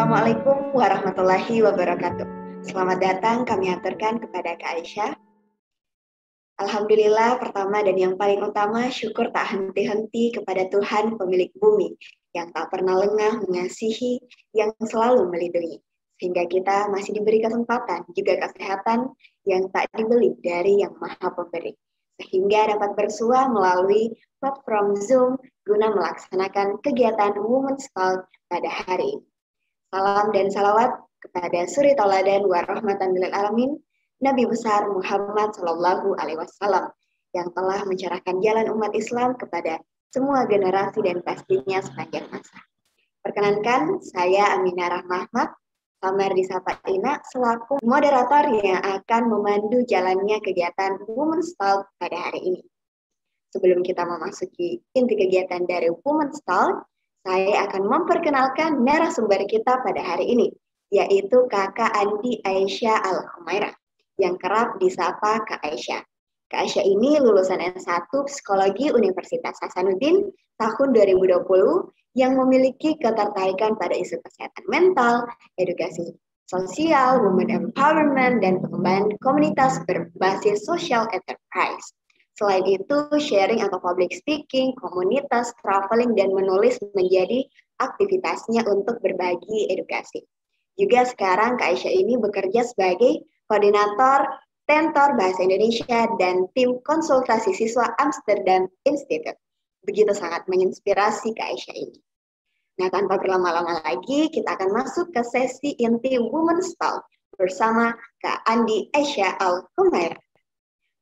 Assalamualaikum warahmatullahi wabarakatuh. Selamat datang kami aturkan kepada Kak Aisyah. Alhamdulillah, pertama dan yang paling utama, syukur tak henti-henti kepada Tuhan pemilik bumi, yang tak pernah lengah mengasihi, yang selalu melindungi. Sehingga kita masih diberi kesempatan, juga kesehatan yang tak dibeli dari yang maha pemberi. Sehingga dapat bersua melalui platform Zoom guna melaksanakan kegiatan Women's Talk pada hari ini. Salam dan salawat kepada suri tauladan wa rahmatan lil alamin, Nabi besar Muhammad Shallallahu Alaihi Wasallam yang telah mencerahkan jalan umat Islam kepada semua generasi dan pastinya sepanjang masa. Perkenankan, saya Aminah Rahmahmat, samar disapa Ina, selaku moderator yang akan memandu jalannya kegiatan Women's Talk pada hari ini. Sebelum kita memasuki inti kegiatan dari Women's Talk, saya akan memperkenalkan narasumber kita pada hari ini, yaitu Kakak Andi Aisyah Al-Humairah, yang kerap disapa Kak Aisyah. Kak Aisyah ini lulusan S1 Psikologi Universitas Hasanuddin tahun 2020 yang memiliki ketertarikan pada isu kesehatan mental, edukasi sosial, women empowerment, dan pengembangan komunitas berbasis social enterprise. Selain itu, sharing atau public speaking, komunitas, traveling, dan menulis menjadi aktivitasnya untuk berbagi edukasi. Juga sekarang Kak Aisyah ini bekerja sebagai koordinator Tentor Bahasa Indonesia dan tim konsultasi siswa Amsterdam Institute. Begitu sangat menginspirasi Kak Aisyah ini. Nah, tanpa berlama-lama lagi, kita akan masuk ke sesi inti Women's Talk bersama Kak Andi Aisyah Al-Humairah.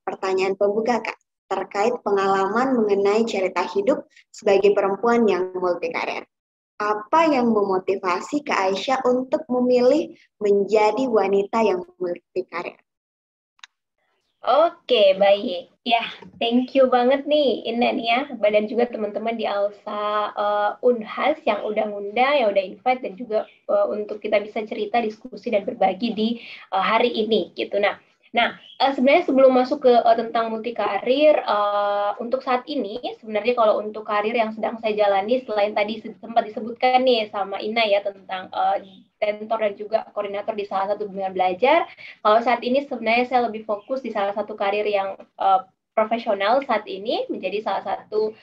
Pertanyaan pembuka, Kak, terkait pengalaman mengenai cerita hidup sebagai perempuan yang multikarir. Apa yang memotivasi Kak Aisyah untuk memilih menjadi wanita yang multikarir? Oke, baik. Ya, thank you banget nih, Inan ya, dan juga teman-teman di Alsa Unhas yang udah ngundang, yang udah invite, dan juga untuk kita bisa cerita, diskusi, dan berbagi di hari ini, gitu. Nah, sebenarnya sebelum masuk ke tentang multikarir, untuk saat ini sebenarnya kalau untuk karir yang sedang saya jalani, selain tadi sempat disebutkan nih sama Ina ya tentang mentor dan juga koordinator di salah satu bimbingan belajar, kalau saat ini sebenarnya saya lebih fokus di salah satu karir yang profesional saat ini, menjadi salah satu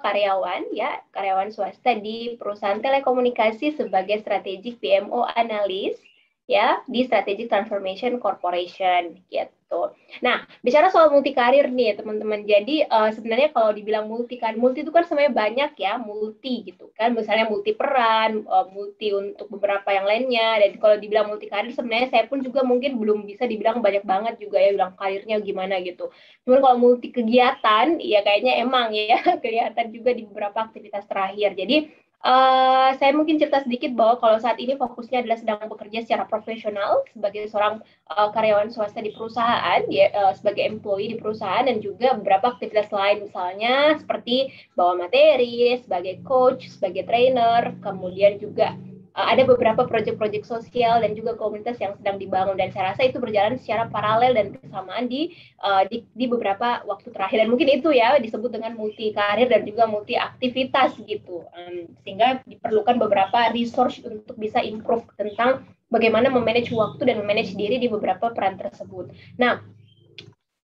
karyawan swasta di perusahaan telekomunikasi sebagai strategic PMO analis ya di Strategic Transformation Corporation gitu. Nah, bicara soal multikarir nih teman-teman. Jadi sebenarnya kalau dibilang multikarir, multi itu kan sebenarnya banyak ya, multi gitu kan. Misalnya multi peran, multi untuk beberapa yang lainnya. Dan kalau dibilang multikarir sebenarnya saya pun juga mungkin belum bisa dibilang banyak banget juga ya bilang karirnya gimana gitu. Cuman kalau multi kegiatan ya kayaknya emang ya kelihatan juga di beberapa aktivitas terakhir. Jadi saya mungkin cerita sedikit bahwa kalau saat ini fokusnya adalah sedang bekerja secara profesional sebagai seorang karyawan swasta di perusahaan, ya, sebagai employee di perusahaan, dan juga beberapa aktivitas lain misalnya seperti bawa materi, sebagai coach, sebagai trainer, kemudian juga ada beberapa proyek-proyek sosial dan juga komunitas yang sedang dibangun, dan saya rasa itu berjalan secara paralel dan bersamaan di beberapa waktu terakhir, dan mungkin itu ya disebut dengan multi karir dan juga multi aktivitas gitu, sehingga diperlukan beberapa resource untuk bisa improve tentang bagaimana memanage waktu dan memanage diri di beberapa peran tersebut. Nah,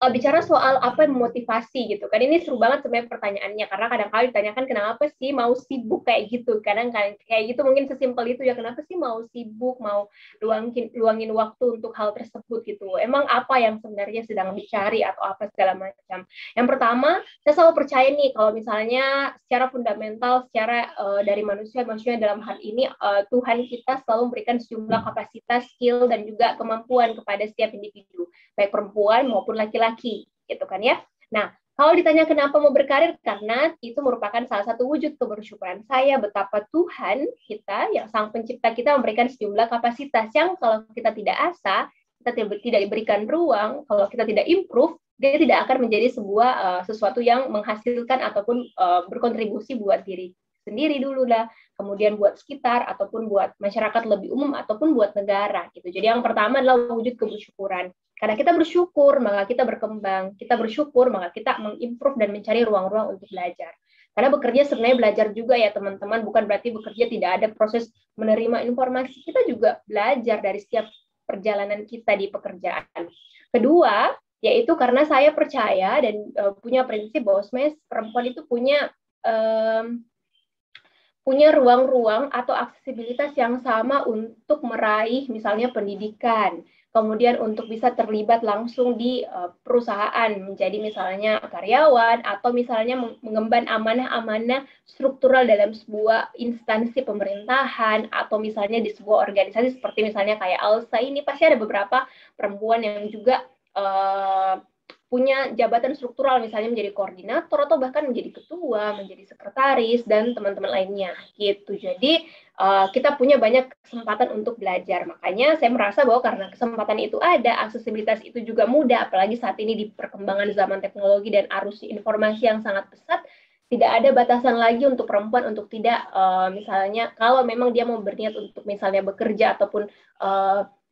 bicara soal apa yang memotivasi gitu kan, ini seru banget sebenarnya pertanyaannya, karena kadang-kadang ditanyakan kenapa sih mau sibuk kayak gitu, kadang kayak gitu mungkin sesimpel itu ya, kenapa sih mau sibuk, mau luangin waktu untuk hal tersebut gitu, emang apa yang sebenarnya sedang dicari atau apa segala macam. Yang pertama, saya selalu percaya nih kalau misalnya secara fundamental, secara dari manusia dalam hal ini Tuhan kita selalu memberikan sejumlah kapasitas, skill, dan juga kemampuan kepada setiap individu, baik perempuan maupun laki-laki, gitu kan ya. Nah, kalau ditanya kenapa mau berkarir, karena itu merupakan salah satu wujud kebersyukuran saya betapa Tuhan kita, yang Sang Pencipta kita, memberikan sejumlah kapasitas yang kalau kita tidak asah, kita tidak diberikan ruang, kalau kita tidak improve, dia tidak akan menjadi sebuah sesuatu yang menghasilkan ataupun berkontribusi buat diri sendiri dulu lah, kemudian buat sekitar, ataupun buat masyarakat lebih umum, ataupun buat negara gitu. Jadi yang pertama adalah wujud kebersyukuran. Karena kita bersyukur, maka kita berkembang. Kita bersyukur, maka kita mengimprove dan mencari ruang-ruang untuk belajar. Karena bekerja sebenarnya belajar juga ya teman-teman, bukan berarti bekerja tidak ada proses menerima informasi. Kita juga belajar dari setiap perjalanan kita di pekerjaan. Kedua, yaitu karena saya percaya dan punya prinsip bahwa sebenarnya perempuan itu punya ruang-ruang atau aksesibilitas yang sama untuk meraih misalnya pendidikan, kemudian untuk bisa terlibat langsung di perusahaan, menjadi misalnya karyawan, atau misalnya mengemban amanah-amanah struktural dalam sebuah instansi pemerintahan, atau misalnya di sebuah organisasi seperti misalnya kayak ALSA ini, pasti ada beberapa perempuan yang juga punya jabatan struktural, misalnya menjadi koordinator atau bahkan menjadi ketua, menjadi sekretaris, dan teman-teman lainnya gitu. Jadi kita punya banyak kesempatan untuk belajar. Makanya saya merasa bahwa karena kesempatan itu ada, aksesibilitas itu juga mudah, apalagi saat ini di perkembangan zaman teknologi dan arus informasi yang sangat pesat, tidak ada batasan lagi untuk perempuan untuk tidak misalnya kalau memang dia mau berniat untuk misalnya bekerja ataupun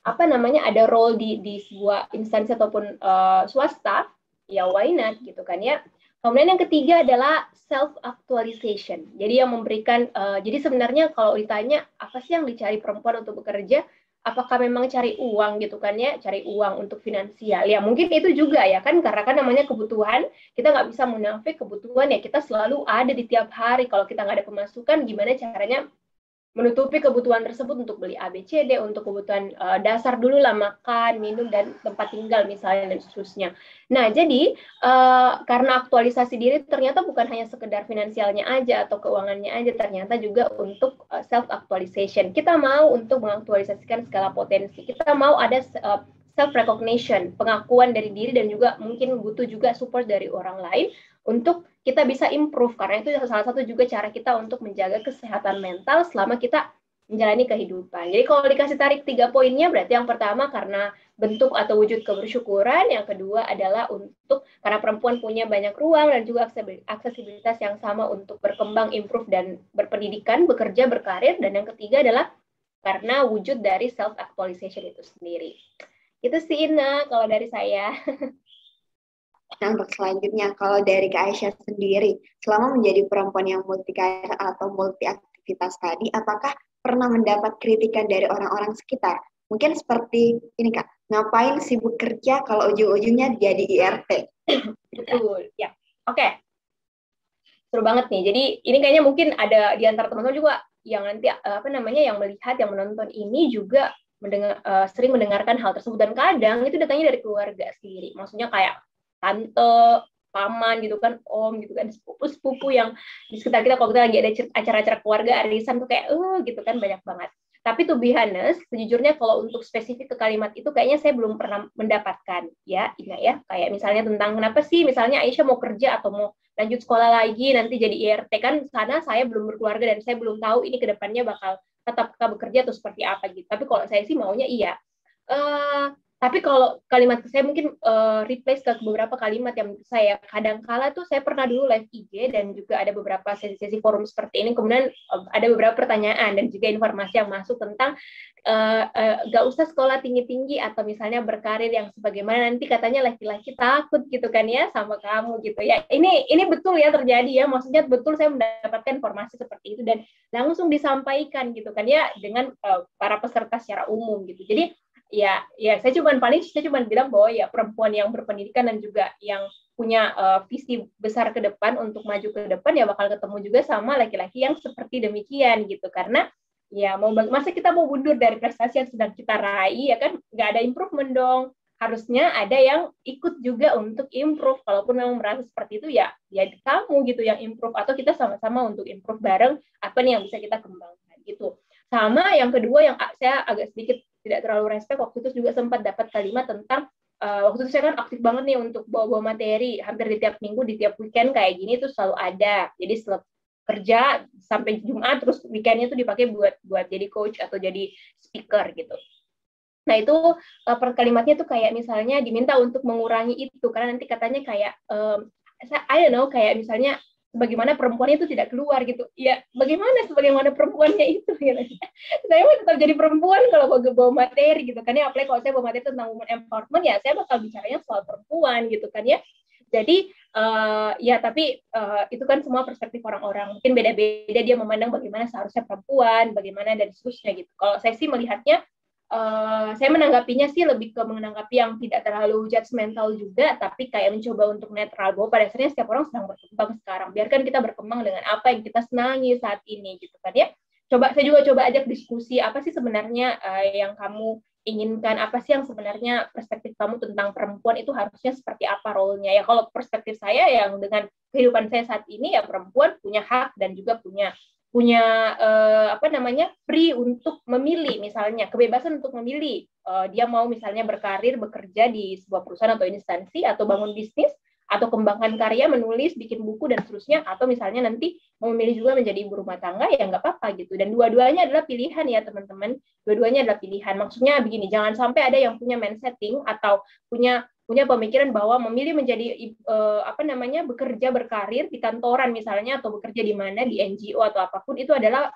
ada role di sebuah instansi ataupun swasta, ya why not gitu kan ya. Kemudian yang ketiga adalah self actualization. Jadi yang memberikan jadi sebenarnya kalau ditanya apa sih yang dicari perempuan untuk bekerja, apakah memang cari uang gitu kan ya, cari uang untuk finansial. Ya mungkin itu juga ya kan, karena kan namanya kebutuhan, kita nggak bisa munafik kebutuhan ya, kita selalu ada di tiap hari. Kalau kita nggak ada pemasukan, gimana caranya menutupi kebutuhan tersebut untuk beli ABCD, untuk kebutuhan dasar dulu lah, makan, minum, dan tempat tinggal misalnya, dan seterusnya. Nah, jadi karena aktualisasi diri ternyata bukan hanya sekedar finansialnya aja atau keuangannya aja, ternyata juga untuk self-actualization. Kita mau untuk mengaktualisasikan segala potensi. Kita mau ada self-recognition, pengakuan dari diri, dan juga mungkin butuh juga support dari orang lain untuk kita bisa improve, karena itu salah satu juga cara kita untuk menjaga kesehatan mental selama kita menjalani kehidupan. Jadi kalau dikasih tarik 3 poinnya, berarti yang pertama karena bentuk atau wujud kebersyukuran, yang kedua adalah untuk karena perempuan punya banyak ruang dan juga aksesibilitas yang sama untuk berkembang, improve, dan berpendidikan, bekerja, berkarir, dan yang ketiga adalah karena wujud dari self-actualization itu sendiri. Itu sih, Ina, kalau dari saya. Nah, untuk selanjutnya, kalau dari Kak Aisyah sendiri, selama menjadi perempuan yang multi karir atau multi aktivitas tadi, apakah pernah mendapat kritikan dari orang-orang sekitar? Mungkin seperti ini Kak, ngapain sibuk kerja kalau ujung-ujungnya jadi IRT? Betul, ya. Oke. Seru banget nih. Jadi ini kayaknya mungkin ada di antara teman-teman juga yang nanti yang melihat, yang menonton ini juga sering mendengarkan hal tersebut, dan kadang itu datangnya dari keluarga sendiri. Maksudnya kayak tante, paman gitu kan, om gitu kan, sepupu-sepupu yang di sekitar kita. Kalau kita lagi ada acara-acara keluarga, arisan tuh kayak gitu kan, banyak banget. Tapi to be honest, sejujurnya kalau untuk spesifik ke kalimat itu kayaknya saya belum pernah mendapatkan ya, Ina ya. Kayak misalnya tentang kenapa sih misalnya Aisyah mau kerja atau mau lanjut sekolah lagi nanti jadi IRT, kan sana saya belum berkeluarga dan saya belum tahu ini kedepannya bakal tetap bekerja atau seperti apa gitu. Tapi kalau saya sih maunya iya. Tapi kalau kalimat saya mungkin replace ke beberapa kalimat yang menurut saya kadang-kala tuh saya pernah dulu live IG dan juga ada beberapa sesi-sesi forum seperti ini, kemudian ada beberapa pertanyaan dan juga informasi yang masuk tentang gak usah sekolah tinggi-tinggi atau misalnya berkarir yang sebagaimana nanti katanya laki-laki takut gitu kan ya sama kamu gitu ya. Ini betul ya terjadi ya, maksudnya betul saya mendapatkan informasi seperti itu dan langsung disampaikan gitu kan ya dengan para peserta secara umum gitu. Jadi ya saya cuma bilang bahwa ya perempuan yang berpendidikan dan juga yang punya visi besar ke depan untuk maju ke depan ya bakal ketemu juga sama laki-laki yang seperti demikian gitu. Karena ya masa kita mau mundur dari prestasi yang sedang kita raih, ya kan nggak ada improvement dong. Harusnya ada yang ikut juga untuk improve. Kalaupun memang merasa seperti itu ya kamu gitu yang improve, atau kita sama-sama untuk improve bareng apa nih yang bisa kita kembangkan gitu. Sama yang kedua yang saya agak sedikit tidak terlalu respect, waktu itu juga sempat dapat kalimat tentang waktu itu saya kan aktif banget nih untuk bawa materi hampir di tiap minggu, di tiap weekend kayak gini tuh selalu ada. Jadi setelah kerja sampai Jumat, terus weekendnya tuh dipakai buat jadi coach atau jadi speaker gitu. Nah itu kalimatnya tuh kayak misalnya diminta untuk mengurangi itu karena nanti katanya kayak I don't know, kayak misalnya bagaimana perempuannya itu tidak keluar gitu. Ya, bagaimana perempuannya itu gitu. Saya mau tetap jadi perempuan kalau bawa materi gitu kan ya. Apalagi kalau saya bawa materi tentang women empowerment ya saya bakal bicaranya soal perempuan gitu kan ya. Jadi ya tapi itu kan semua perspektif orang-orang. Mungkin beda-beda dia memandang bagaimana seharusnya perempuan, bagaimana dan seterusnya gitu. Kalau saya sih melihatnya, saya menanggapinya sih lebih ke menanggapi yang tidak terlalu judgmental juga, tapi kayak mencoba untuk netral bahwa pada dasarnya setiap orang sedang berkembang sekarang. Biarkan kita berkembang dengan apa yang kita senangi saat ini gitu kan ya. Saya juga coba ajak diskusi apa sih sebenarnya yang kamu inginkan, apa sih yang sebenarnya perspektif kamu tentang perempuan itu harusnya seperti apa role-nya. Ya kalau perspektif saya yang dengan kehidupan saya saat ini ya perempuan punya hak dan juga punya free untuk memilih, misalnya kebebasan untuk memilih dia mau misalnya berkarir bekerja di sebuah perusahaan atau instansi atau bangun bisnis atau kembangkan karya, menulis, bikin buku dan seterusnya, atau misalnya nanti mau memilih juga menjadi ibu rumah tangga, ya nggak apa-apa gitu. Dan dua-duanya adalah pilihan ya teman-teman, dua-duanya adalah pilihan. Maksudnya begini, jangan sampai ada yang punya mindsetting atau punya pemikiran bahwa memilih menjadi bekerja berkarir di kantoran misalnya atau bekerja di mana di NGO atau apapun itu adalah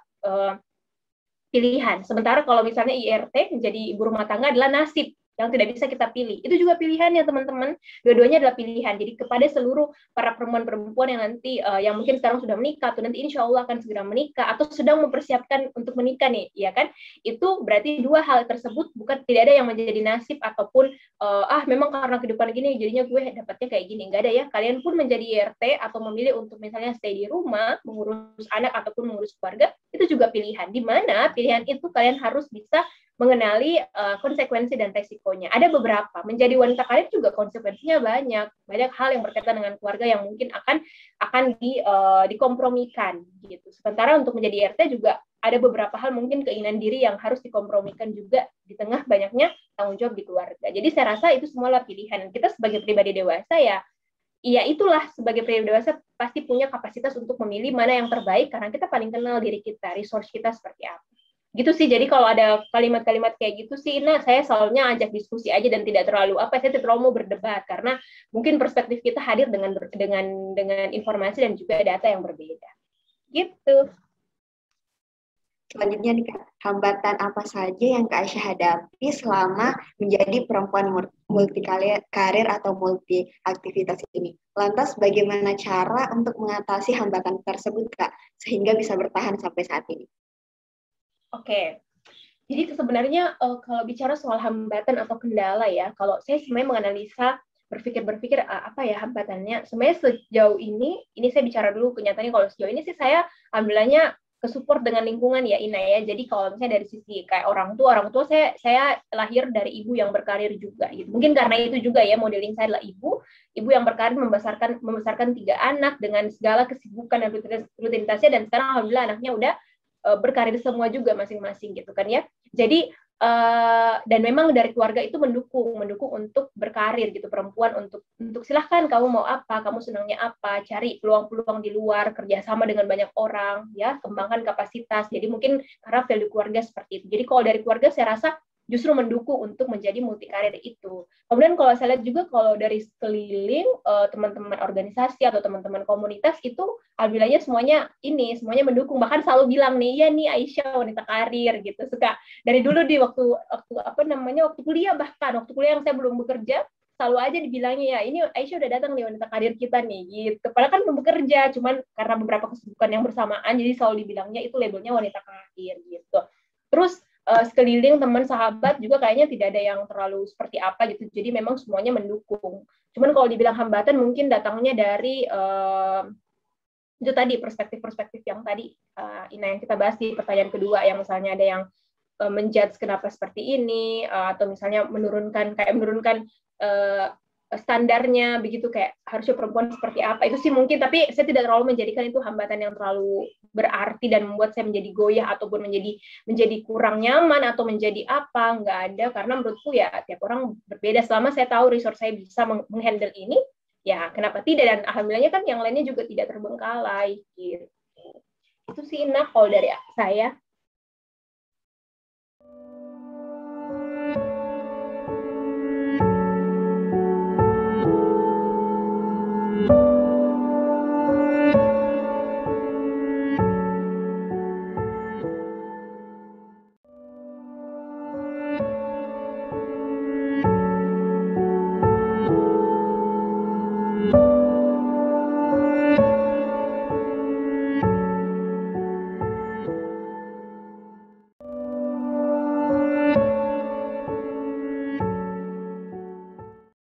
pilihan. Sementara kalau misalnya IRT menjadi ibu rumah tangga adalah nasib yang tidak bisa kita pilih. Itu juga pilihannya teman-teman. Dua-duanya adalah pilihan. Jadi kepada seluruh para perempuan-perempuan yang nanti yang mungkin sekarang sudah menikah atau nanti insya Allah akan segera menikah atau sedang mempersiapkan untuk menikah nih, ya kan? Itu berarti dua hal tersebut bukan, tidak ada yang menjadi nasib ataupun memang karena kehidupan gini jadinya gue dapatnya kayak gini. Enggak ada ya. Kalian pun menjadi IRT atau memilih untuk misalnya stay di rumah, mengurus anak ataupun mengurus keluarga, itu juga pilihan. Di mana pilihan itu kalian harus bisa mengenali konsekuensi dan resikonya. Ada beberapa. Menjadi wanita karir juga konsekuensinya banyak. Banyak hal yang berkaitan dengan keluarga yang mungkin akan dikompromikan gitu. Sementara untuk menjadi RT juga ada beberapa hal mungkin keinginan diri yang harus dikompromikan juga di tengah banyaknya tanggung jawab di keluarga. Jadi saya rasa itu semualah pilihan. Kita sebagai pribadi dewasa ya itulah, sebagai pribadi dewasa pasti punya kapasitas untuk memilih mana yang terbaik karena kita paling kenal diri kita, resource kita seperti apa. Gitu sih. Jadi kalau ada kalimat-kalimat kayak gitu sih, saya selalunya ajak diskusi aja dan tidak terlalu saya tidak terlalu mau berdebat karena mungkin perspektif kita hadir dengan informasi dan juga data yang berbeda. Gitu. Selanjutnya nih Kak, hambatan apa saja yang Kak Aisyah hadapi selama menjadi perempuan multi karir atau multi aktivitas ini? Lantas bagaimana cara untuk mengatasi hambatan tersebut Kak, sehingga bisa bertahan sampai saat ini? Oke, jadi sebenarnya kalau bicara soal hambatan atau kendala ya, kalau saya sebenarnya menganalisa, berpikir apa ya hambatannya. Sebenarnya sejauh ini saya bicara dulu kenyataannya. Kalau sejauh ini sih saya alhamdulillahnya ke-support dengan lingkungan ya Ina ya. Jadi kalau misalnya dari sisi kayak orang tua saya lahir dari ibu yang berkarir juga gitu. Mungkin karena itu juga ya modeling saya adalah ibu yang berkarir membesarkan 3 anak dengan segala kesibukan dan rutinitasnya, dan sekarang alhamdulillah anaknya udah berkarir semua juga masing-masing gitu kan ya. Jadi dan memang dari keluarga itu mendukung untuk berkarir gitu, perempuan untuk silahkan kamu mau apa, kamu senangnya apa, cari peluang-peluang di luar, kerjasama dengan banyak orang ya, kembangkan kapasitas. Jadi mungkin karena value keluarga seperti itu. Jadi kalau dari keluarga saya rasa justru mendukung untuk menjadi multi karir itu. Kemudian kalau saya lihat juga kalau dari sekeliling teman-teman organisasi atau teman-teman komunitas itu alhamdulillahnya semuanya mendukung, bahkan selalu bilang nih, ya nih Aisyah wanita karir gitu. Suka dari dulu di waktu kuliah, bahkan waktu kuliah yang saya belum bekerja selalu aja dibilangnya, ya ini Aisyah udah datang nih wanita karir kita nih gitu. Padahal kan belum bekerja, cuman karena beberapa kesibukan yang bersamaan jadi selalu dibilangnya itu labelnya wanita karir gitu. Terus sekeliling teman sahabat juga kayaknya tidak ada yang terlalu seperti apa gitu. Jadi memang semuanya mendukung. Cuman kalau dibilang hambatan mungkin datangnya dari itu tadi perspektif yang tadi Ina yang kita bahas di pertanyaan kedua, yang misalnya ada yang menjudge kenapa seperti ini atau misalnya menurunkan standarnya begitu, kayak harusnya perempuan seperti apa. Itu sih mungkin, tapi saya tidak terlalu menjadikan itu hambatan yang terlalu berarti dan membuat saya menjadi goyah ataupun menjadi kurang nyaman atau menjadi apa. Nggak ada, karena menurutku ya tiap orang berbeda. Selama saya tahu resource saya bisa menghandle ini, ya kenapa tidak, dan alhamdulillahnya kan yang lainnya juga tidak terbengkalai gitu. Itu sih Ina kalau dari saya.